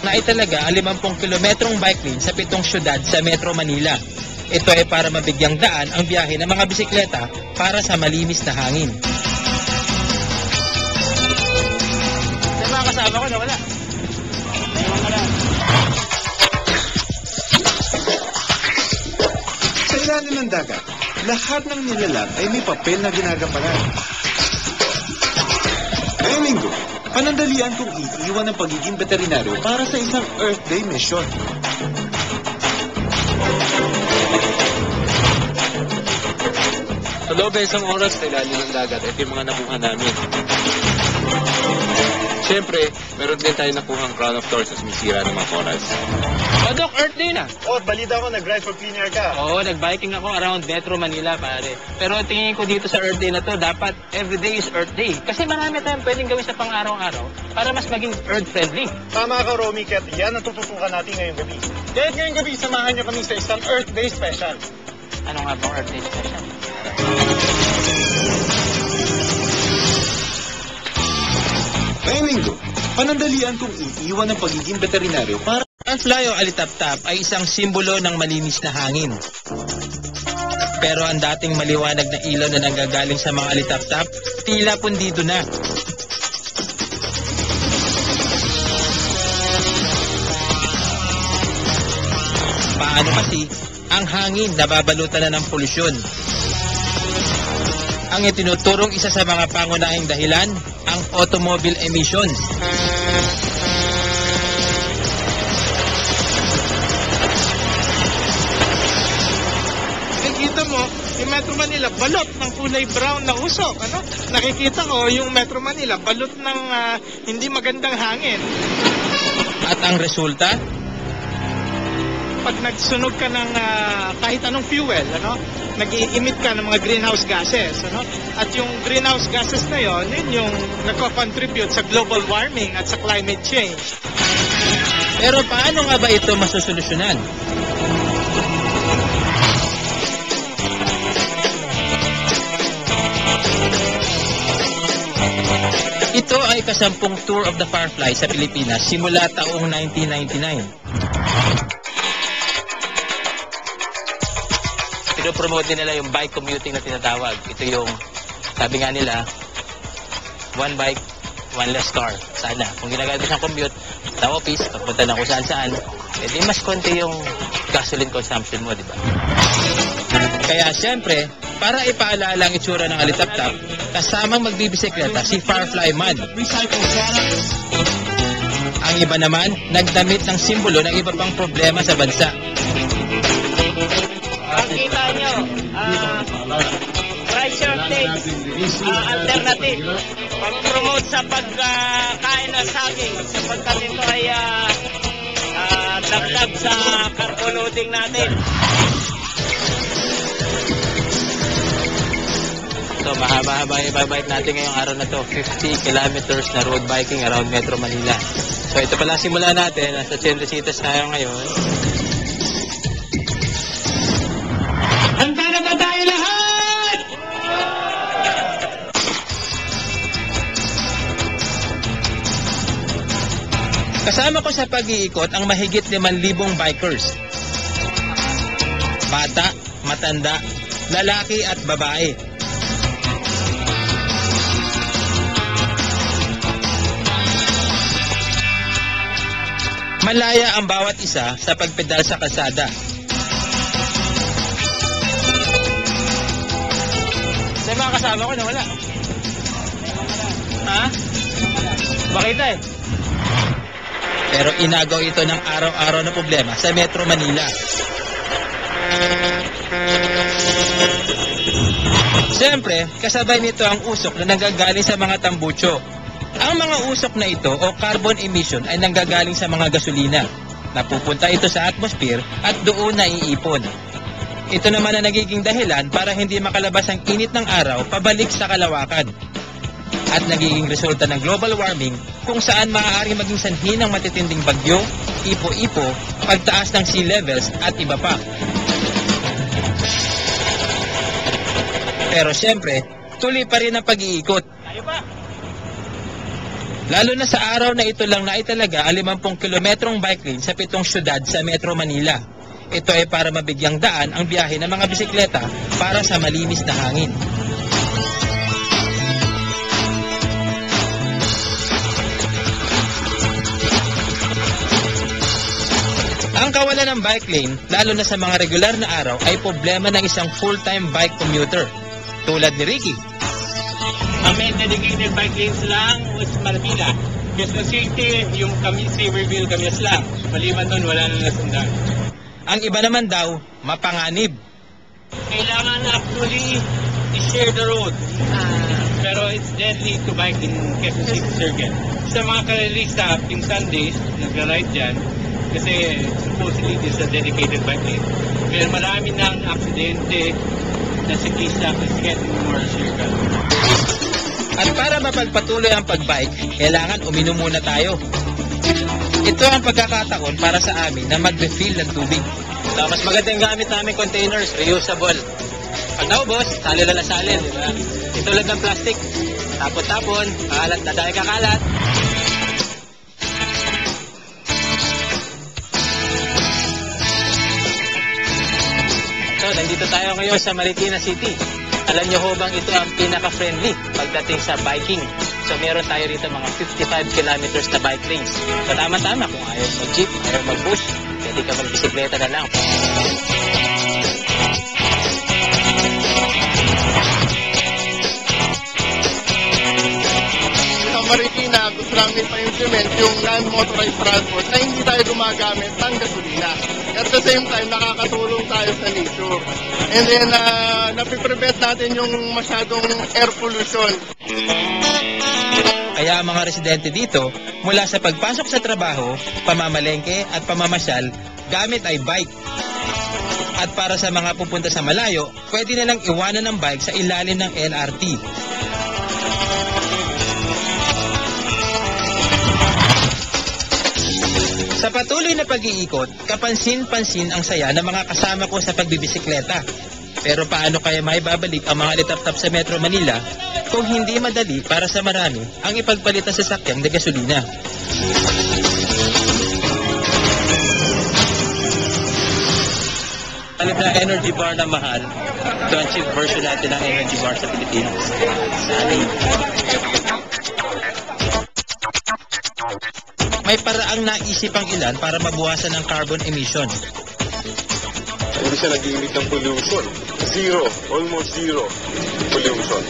na italaga ang 50 kilometrong bike lane sa 7 syudad sa Metro Manila. Ito ay para mabigyang daan ang biyahe ng mga bisikleta para sa malinis na hangin. Sa mga kasama ko na wala. Sa ilalim ng dagat, lahat ng nilalang ay may papel na ginagampanan. Ngayong linggo, panandalian kong iiwan ng pagiging veterinaryo para sa isang Earth Day mission. Sa loob ng isang oras sa ilalim ng dagat, ito yung mga nakuha namin. Siyempre, meron din tayo nakuhang crown of thorns na sumisira ng mga corals. O Doc, Earth Day na. Oh, balita ko, nag-ride for clean air ka. Oo, nag-biking ako around Metro Manila, pare. Pero tingin ko dito sa Earth Day na to, dapat everyday is Earth Day. Kasi marami tayong pwedeng gawin sa pang-araw-araw para mas maging Earth-friendly. Tama ka, Romy, Ket. Yan ang tututukan natin ngayong gabi. Kahit ngayong gabi, samahan niyo kami sa isang Earth Day special. Ano nga bang Earth Day special? Ngayong linggo, panandalian kong iiwan ng pagiging veterinaryo para Ang fly o alitaptap ay isang simbolo ng malinis na hangin. Pero ang dating maliwanag na ilaw na nanggagaling sa mga alitaptap, tila pundido na. Paano kasi ang hangin nababalutan na ng polusyon? Ang itinuturong isa sa mga pangunahing dahilan, ang automobile emissions. Nakikita mo, yung Metro Manila, balot ng kulay brown na usok. Ano? Nakikita ko, yung Metro Manila, balot ng hindi magandang hangin. At ang resulta? Pag nagsunog ka ng kahit anong fuel, ano? Nag-i-emit ka ng mga greenhouse gases. Ano? At yung greenhouse gases na yon, yun yung nagko-contribute sa global warming at sa climate change. Pero paano nga ba ito masusolusyonan? Ito ay ikasampung Tour of the Firefly sa Pilipinas simula taong 1999. Pinopromote din nila yung bike commuting na tinatawag. Ito yung, sabi nga nila, one bike, one less car. Sana. Kung ginagamit mo siyang commute, sa office, papunta na kung saan-saan, edi mas konti yung gasoline consumption mo, di ba? Kaya siyempre, para ipaalala ang itsura ng alitaptap, kasamang magbibisikleta si Firefly Man. Ang iba naman, nagdamit ng simbolo ng iba pang problema sa bansa. Makita nyo, rice shortage, alternative, pag-promote sa pagkain ng saging, sapagkat ito ay dagdag sa carbon loading natin. So, mahaba-haba yung bike natin ngayong araw na to. 50 kilometers na road biking around Metro Manila. So, ito pala simula natin. Nasa Chendrecitas tayo ngayon. Handa na ba tayo lahat? Kasama ko sa pag-iikot ang mahigit 5,000 bikers. Bata, matanda, lalaki at babae. Malaya ang bawat isa sa pagpedal sa kalsada. Sa mga kasama ko na wala. Ha? Bakit eh? Pero inagaw ito ng araw-araw na problema sa Metro Manila. Siyempre, kasabay nito ang usok na nanggagaling sa mga tambucho. Ang mga usok na ito o carbon emission ay nanggagaling sa mga gasolina. Napupunta ito sa atmosphere at doon naiipon. Ito naman ang nagiging dahilan para hindi makalabas ang init ng araw pabalik sa kalawakan. At nagiging resulta ng global warming kung saan maaaring maging sanhi ng matitinding bagyo, ipo-ipo, pagtaas ng sea levels at iba pa. Pero siyempre, tuloy pa rin ang pag-iikot. Tayo ba? Lalo na sa araw na ito lang naitalaga ang 50 kilometrong bike lane sa 7 syudad sa Metro Manila. Ito ay para mabigyang daan ang biyahe ng mga bisikleta para sa malinis na hangin. Ang kawalan ng bike lane, lalo na sa mga regular na araw, ay problema ng isang full-time bike commuter, tulad ni Ricky. Ang may dedicated bike lanes lang was Manila. Quezon City, yung kami Riverville, Camias lang. Maliban doon, wala nang nasundan. Ang iba naman daw, mapanganib. Kailangan actually i-share the road. Pero it's deadly to bike in Quezon City Circuit. Sa mga karelista, yung Sundays, nagra-ride dyan, kasi supposedly this is a dedicated bike lane. Pero marami nang aksidente na siklista kasi getting more circle. At para mapagpatuloy ang pagbike, kailangan uminom muna tayo. Ito ang pagkakataon para sa amin na mag-refill ng tubig. So, mas magandang gamit namin containers, reusable. Pag naubos, salil na salil, di ba? Ito lang ng plastic. Tapon-tapon, kalat na dahil kakalat. So, nandito tayo ngayon sa Marikina City. Alam niyo ho bang ito ang pinaka-friendly pagdating sa biking? So, meron tayo rito mga 55 kilometers na bike lanes. So, tama-tama kung ayaw mag-jeep, ayaw mag-push, pwede ka mag-bisikleta na lang. Sa Marikina, gusto namin pa-implement yung non-motorized transport na hindi tayo gumagamit ng gasolina. At the same time, nakakatulong tayo sa nature. And then, napiprevent natin yung masyadong air pollution. Kaya ang mga residente dito, mula sa pagpasok sa trabaho, pamamalengke at pamamasyal, gamit ay bike. At para sa mga pupunta sa malayo, pwede na lang iwanan ng bike sa ilalim ng LRT. Sa patuloy na pag-iikot, kapansin-pansin ang saya ng mga kasama ko sa pagbibisikleta. Pero paano kaya maibabalik ang mga litap-tap sa Metro Manila kung hindi madali para sa marami ang ipagpalit ang sasakyang na gasolina? Alip na energy bar na mahal, ito ang cheap version natin ng energy bar sa Pilipinas. May paraang naisip ang ilan para mabuwasan ang carbon emission. Hindi siya nag-iimit ng pollution. Zero, almost zero pollution.